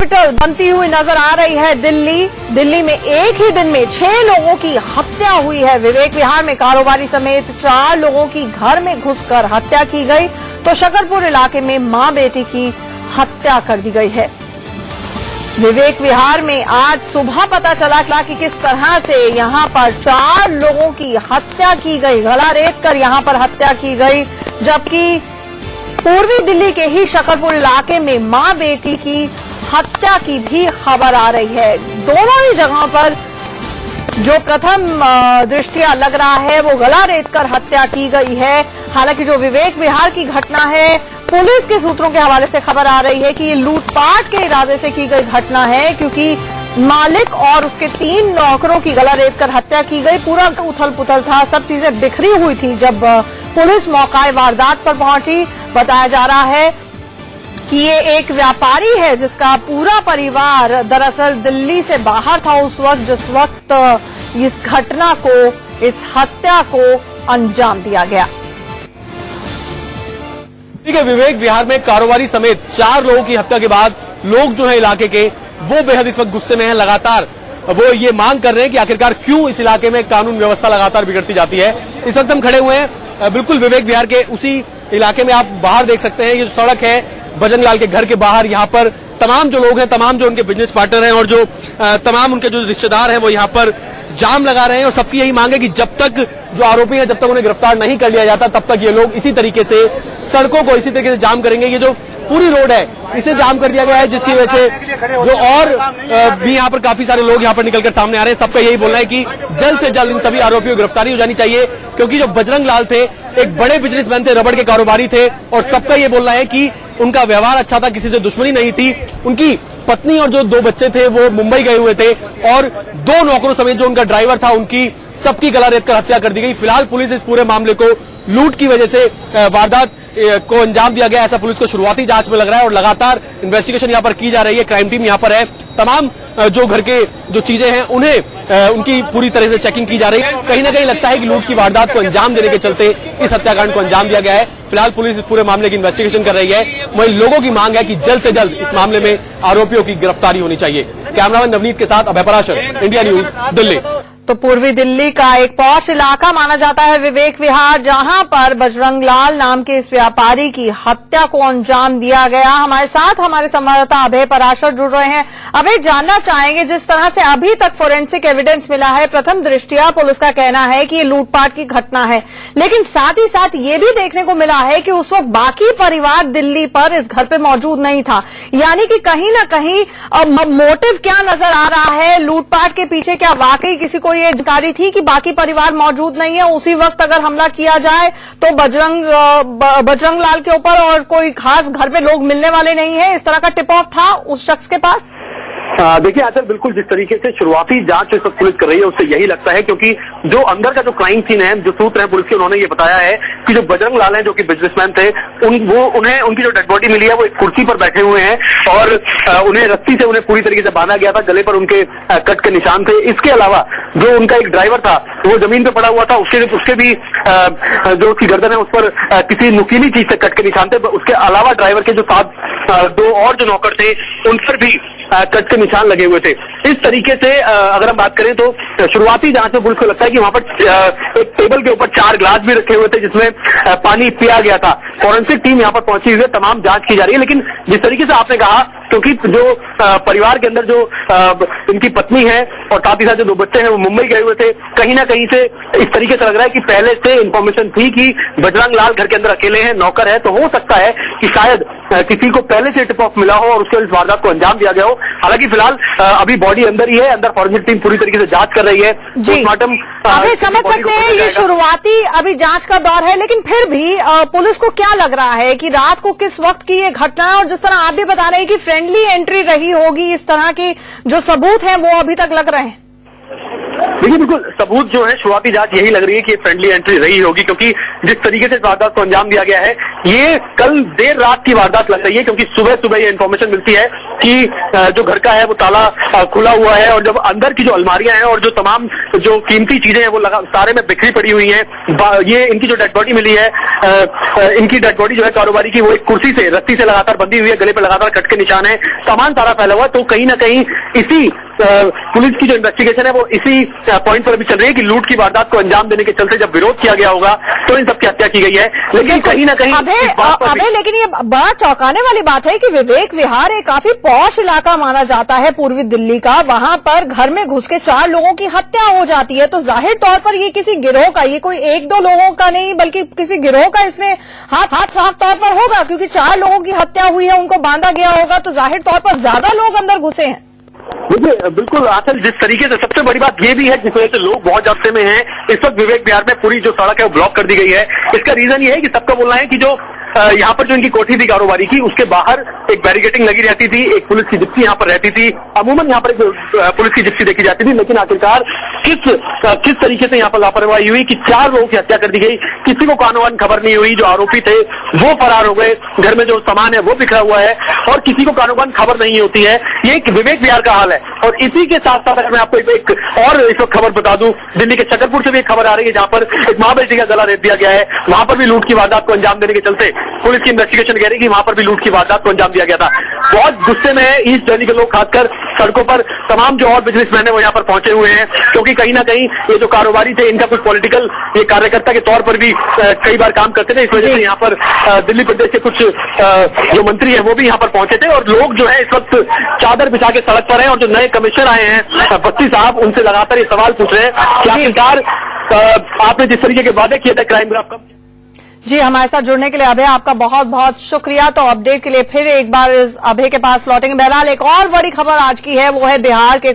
Capital बनती हुई नजर आ रही है दिल्ली में एक ही दिन में 6 लोगों की हत्या हुई है। विवेक विहार में कारोबारी समेत 4 लोगों की घर में घुसकर हत्या की गई, तो शकरपुर इलाके में मां बेटी की हत्या कर दी गई है। विवेक विहार में आज सुबह पता चला कि किस तरह से यहां पर 4 लोगों की हत्या की गई, गला रेत कर यहां पर हत्या की गई, जबकि पूर्वी दिल्ली के ही शकरपुर इलाके में मां बेटी की हत्या की भी खबर आ रही है। दोनों ही जगहों पर जो प्रथम दृष्टिया लग रहा है वो गला रेत कर हत्या की गई है। हालांकि जो विवेक विहार की घटना है, पुलिस के सूत्रों के हवाले से खबर आ रही है कि ये लूटपाट के इरादे से की गई घटना है, क्योंकि मालिक और उसके 3 नौकरों की गला रेत कर हत्या की गई। पूरा उथल पुथल था, सब चीजें बिखरी हुई थी जब पुलिस मौका वारदात पर पहुंची। बताया जा रहा है कि ये एक व्यापारी है जिसका पूरा परिवार दरअसल दिल्ली से बाहर था उस वक्त जिस वक्त इस घटना को, इस हत्या को अंजाम दिया गया। ठीक है, विवेक विहार में कारोबारी समेत 4 लोगों की हत्या के बाद लोग जो है इलाके के वो बेहद इस वक्त गुस्से में हैं। लगातार वो ये मांग कर रहे हैं कि आखिरकार क्यों इस इलाके में कानून व्यवस्था लगातार बिगड़ती जाती है। इस वक्त हम खड़े हुए हैं बिल्कुल विवेक विहार के उसी इलाके में। आप बाहर देख सकते हैं, ये जो सड़क है बजरंग लाल के घर के बाहर, यहाँ पर तमाम जो लोग हैं, तमाम जो उनके बिजनेस पार्टनर हैं और जो तमाम उनके जो रिश्तेदार हैं वो यहाँ पर जाम लगा रहे हैं और सबकी यही मांग है कि जब तक जो आरोपी हैं जब तक उन्हें गिरफ्तार नहीं कर लिया जाता तब तक ये लोग इसी तरीके से सड़कों को इसी तरीके से जाम करेंगे। ये जो पूरी रोड है इसे जाम कर दिया गया है, जिसकी वजह से जो और भी यहाँ पर काफी सारे लोग यहाँ पर निकलकर सामने आ रहे हैं। सबका यही बोलना है कि जल्द से जल्द इन सभी आरोपियों की गिरफ्तारी हो जानी चाहिए, क्योंकि जो बजरंग लाल थे एक बड़े बिजनेसमैन थे, रबड़ के कारोबारी थे और सबका ये बोलना है कि उनका व्यवहार अच्छा था, किसी से दुश्मनी नहीं थी। उनकी पत्नी और जो 2 बच्चे थे वो मुंबई गए हुए थे और 2 नौकरों समेत जो उनका ड्राइवर था उनकी सबकी गला रेत कर हत्या कर दी गई। फिलहाल पुलिस इस पूरे मामले को लूट की वजह से वारदात को अंजाम दिया गया, ऐसा पुलिस को शुरुआती जांच में लग रहा है और लगातार इन्वेस्टिगेशन यहाँ पर की जा रही है। क्राइम टीम यहाँ पर है, तमाम जो घर के जो चीजें हैं उन्हें उनकी पूरी तरह से चेकिंग की जा रही है। कहीं ना कहीं लगता है कि लूट की वारदात को अंजाम देने के चलते इस हत्याकांड को अंजाम दिया गया है। फिलहाल पुलिस इस पूरे मामले की इन्वेस्टिगेशन कर रही है। वहीं लोगों की मांग है कि जल्द से जल्द इस मामले में आरोपियों की गिरफ्तारी होनी चाहिए। कैमरामैन नवनीत के साथ अभय पराशर, इंडिया न्यूज, दिल्ली। तो पूर्वी दिल्ली का एक पॉश इलाका माना जाता है विवेक विहार, जहां पर बजरंग लाल नाम के इस व्यापारी की हत्या को अंजाम दिया गया। हमारे साथ हमारे संवाददाता अभय पराशर जुड़ रहे हैं। अभय, जानना चाहेंगे जिस तरह से अभी तक फोरेंसिक एविडेंस मिला है, प्रथम दृष्टिया पुलिस का कहना है कि ये लूटपाट की घटना है, लेकिन साथ ही साथ ये भी देखने को मिला है कि उस वक्त बाकी परिवार दिल्ली पर इस घर पे मौजूद नहीं था। यानी कि कहीं ना कहीं मोटिव क्या नजर आ रहा है लूटपाट के पीछे? क्या वाकई किसी को ये जानकारी थी कि बाकी परिवार मौजूद नहीं है, उसी वक्त अगर हमला किया जाए तो बजरंग लाल के ऊपर और कोई खास घर पे लोग मिलने वाले नहीं है, इस तरह का टिप ऑफ था उस शख्स के पास? देखिए आचल, बिल्कुल जिस तरीके से शुरुआती जांच इस वक्त पुलिस कर रही है उससे यही लगता है, क्योंकि जो अंदर का जो क्राइम सीन है, जो सूत्र है पुलिस के, उन्होंने ये बताया है कि जो बजरंग लाल हैं जो कि बिजनेसमैन थे, उनकी जो डेड बॉडी मिली है वो एक कुर्सी पर बैठे हुए हैं और उन्हें रस्सी से उन्हें पूरी तरीके से बांधा गया था, गले पर उनके कट के निशान थे। इसके अलावा जो उनका एक ड्राइवर था वो जमीन पे पड़ा हुआ था, उसके भी जो उसकी गर्दन है उस पर किसी नुकीली चीज से कट के निशान थे। उसके अलावा ड्राइवर के जो साथ 2 और जो नौकर थे उन पर भी कट के निशान लगे हुए थे। इस तरीके से अगर हम बात करें तो शुरुआती जांच में पुलिस को लगता है कि वहां पर एक टेबल के ऊपर 4 ग्लास भी रखे हुए थे जिसमें पानी पिया गया था। फॉरेंसिक टीम यहां पर पहुंची हुई है, तमाम जांच की जा रही है। लेकिन जिस तरीके से आपने कहा, क्योंकि जो परिवार के अंदर जो इनकी पत्नी है और साथ ही साथ जो 2 बच्चे हैं वो मुंबई गए हुए थे, कहीं ना कहीं से इस तरीके से लग रहा है कि पहले से इंफॉर्मेशन थी कि बजरंग लाल घर के अंदर अकेले हैं, नौकर है, तो हो सकता है कि शायद किसी को पहले से टिप ऑफ मिला हो और उसके इस वारदात को अंजाम दिया गया हो। हालांकि फिलहाल अभी बॉडी अंदर ही है, अंदर फॉरेंसिक टीम पूरी तरीके से जांच कर रही है। पोस्टमार्टम अभी समझ सकते हैं ये शुरुआती अभी जांच का दौर है, लेकिन फिर भी पुलिस को क्या लग रहा है कि रात को किस वक्त की ये घटना है? और जिस तरह आप भी बता रहे हैं कि फ्रेंडली एंट्री रही होगी, इस तरह की जो सबूत हैं वो अभी तक लग रहे हैं। देखिए बिल्कुल सबूत जो है, शुरुआती जांच यही लग रही है कि फ्रेंडली एंट्री रही होगी, क्योंकि जिस तरीके से वारदात को अंजाम दिया गया है, ये कल देर रात की वारदात लग रही है, क्योंकि सुबह सुबह ये इन्फॉर्मेशन मिलती है कि जो घर का है वो ताला खुला हुआ है और जब अंदर की जो अलमारियां हैं और जो तमाम जो कीमती चीजें हैं वो सारे में बिखरी पड़ी हुई हैं। ये इनकी जो डेड बॉडी मिली है, इनकी डेड बॉडी जो है कारोबारी की, वो एक कुर्सी से रस्सी से लगातार बंधी हुई है, गले पर लगातार कट के निशान है, सामान सारा फैला हुआ है। तो कहीं ना कहीं इसी पुलिस की जो इन्वेस्टिगेशन है वो इसी पॉइंट पर अभी चल रही है कि लूट की वारदात को अंजाम देने के चलते जब विरोध किया गया होगा तो इन सबकी हत्या की गई है। लेकिन कहीं ना कहीं अभय, लेकिन ये बड़ा चौंकाने वाली बात है कि विवेक विहार एक काफी पॉश इलाका माना जाता है पूर्वी दिल्ली का, वहां पर घर में घुस के 4 लोगों की हत्या हो जाती है। तो जाहिर तौर पर ये किसी गिरोह का, ये कोई 1-2 लोगों का नहीं बल्कि किसी गिरोह का इसमें हाथ साफ तौर पर होगा, क्योंकि 4 लोगों की हत्या हुई है, उनको बांधा गया होगा, तो जाहिर तौर पर ज्यादा लोग अंदर घुसे हैं। देखिए बिल्कुल आंचल, जिस तरीके से सबसे बड़ी बात ये भी है जिस वजह से लोग बहुत जाते में हैं, इस वक्त विवेक विहार में पूरी जो सड़क है वो ब्लॉक कर दी गई है। इसका रीजन ये है कि सबका बोलना है कि जो यहाँ पर जो इनकी कोठी थी कारोबारी की, उसके बाहर एक बैरिकेटिंग लगी रहती थी, एक पुलिस की जिप्सी यहाँ पर रहती थी। अमूमन यहाँ पर एक पुलिस की जिप्सी देखी जाती थी, लेकिन आखिरकार किस तरीके से यहाँ पर लापरवाही हुई कि 4 लोगों की हत्या कर दी गई, किसी को कानून खबर नहीं हुई, जो आरोपी थे वो फरार हो गए, घर में जो सामान है वो बिखरा हुआ है और किसी को कानून खबर नहीं होती है। ये एक विवेक विहार का हाल है। और इसी के साथ साथ अगर मैं आपको एक और इस वक्त खबर बता दूं, दिल्ली के छतरपुर से भी एक खबर आ रही है जहां पर एक मां बेटी का गला रेत दिया गया है। वहां पर भी लूट की वारदात को अंजाम देने के चलते पुलिस की इन्वेस्टिगेशन कह रही है कि वहां पर भी लूट की वारदात को अंजाम दिया गया था। बहुत गुस्से में है ईस्ट दिल्ली के लोग, खासकर सड़कों पर तमाम जो और बिजनेसमैन है वो यहाँ पर पहुंचे हुए हैं, क्योंकि कहीं ना कहीं ये जो कारोबारी थे इनका कुछ पॉलिटिकल ये कार्यकर्ता के तौर पर भी कई बार काम करते थे। इस वजह से यहाँ पर दिल्ली प्रदेश के कुछ जो मंत्री है वो भी यहाँ पर पहुंचे थे और लोग जो है इस वक्त चादर बिछा के सड़क पर हैं। और जो नए कमिश्नर आए हैं बस्ती साहब, उनसे लगातार ये सवाल पूछ रहे हैं कि आखिरकार आपने जिस तरीके के वादे किए थे क्राइम ग्राफ कब। जी, हमारे साथ जुड़ने के लिए अभय आपका बहुत बहुत शुक्रिया। तो अपडेट के लिए फिर एक बार अभय के पास लौटेंगे। बहरहाल एक और बड़ी खबर आज की है वो है बिहार के